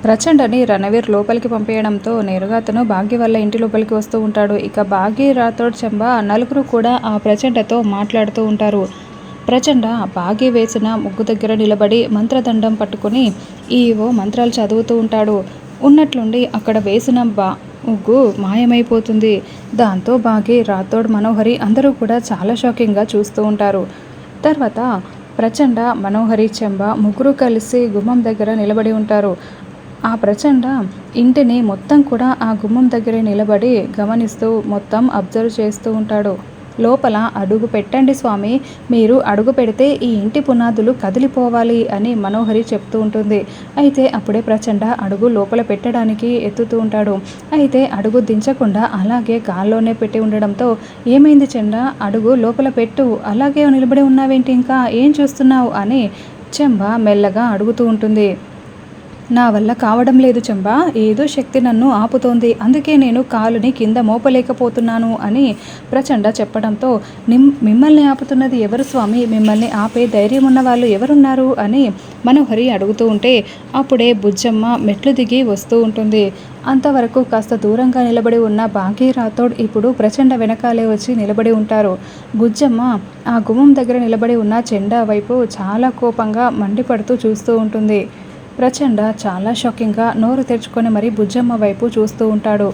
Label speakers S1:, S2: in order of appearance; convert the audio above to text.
S1: ప్రచండని రణవీర్ లోపలికి పంపేయడంతో నేరుగా అతను భాగ్య వల్ల ఇంటి లోపలికి వస్తూ ఉంటాడు. ఇక భాగ్య, రాథోడ్, చెంబ నలుగురు కూడా ఆ ప్రచండతో మాట్లాడుతూ ఉంటారు. ప్రచండ భాగ్య వేసిన ముగ్గు దగ్గర నిలబడి మంత్రదండం పట్టుకుని ఏవో మంత్రాలు చదువుతూ ఉంటాడు. ఉన్నట్లుండి అక్కడ వేసిన ముగ్గు మాయమైపోతుంది. దాంతో భాగ్య, రాథోడ్, మనోహరి అందరూ కూడా చాలా షాకింగ్గా చూస్తూ ఉంటారు. తర్వాత ప్రచండ, మనోహరి, చెంబ ముగ్గురు కలిసి గుమ్మం దగ్గర నిలబడి ఉంటారు. ఆ ప్రచండ ఇంటిని మొత్తం కూడా ఆ గుమ్మం దగ్గరే నిలబడి గమనిస్తూ మొత్తం అబ్జర్వ్ చేస్తూ ఉంటాడు. లోపల అడుగు పెట్టండి స్వామి, మీరు అడుగు పెడితే ఈ ఇంటి పునాదులు కదిలిపోవాలి అని మనోహరి చెప్తూ ఉంటుంది. అయితే అప్పుడే ప్రచండ అడుగు లోపల పెట్టడానికి ఎత్తుతూ ఉంటాడు. అయితే అడుగు దించకుండా అలాగే గాల్లోనే పెట్టి ఉండడంతో ఏమైంది చెండ, అడుగు లోపల పెట్టు, అలాగే నిలబడి ఉన్నావేంటి, ఇంకా ఏం చూస్తున్నావు అని చెంబ మెల్లగా అడుగుతూ ఉంటుంది. నా వల్ల కావడం లేదు చెంబా, ఏదో శక్తి నన్ను ఆపుతోంది, అందుకే నేను కాలుని కింద మోపలేకపోతున్నాను అని ప్రచండ చెప్పడంతో మిమ్మల్ని ఆపుతున్నది ఎవరు స్వామి, మిమ్మల్ని ఆపే ధైర్యం ఉన్న వాళ్ళు ఎవరున్నారు అని మనోహరి అడుగుతూ ఉంటే అప్పుడే బుజ్జమ్మ మెట్లు దిగి వస్తూ ఉంటుంది. అంతవరకు కాస్త దూరంగా నిలబడి ఉన్న భాగ్య, రాథోడ్ ఇప్పుడు ప్రచండ వెనకాలే వచ్చి నిలబడి ఉంటారు. బుజ్జమ్మ ఆ గుమ్మం దగ్గర నిలబడి ఉన్న చెండ వైపు చాలా కోపంగా మండిపడుతూ చూస్తూ ఉంటుంది. ప్రచండ చాలా షాకింగ్గా నోరు తెరుచుకొని మరీ బుజ్జమ్మ వైపు చూస్తూ ఉంటాడు.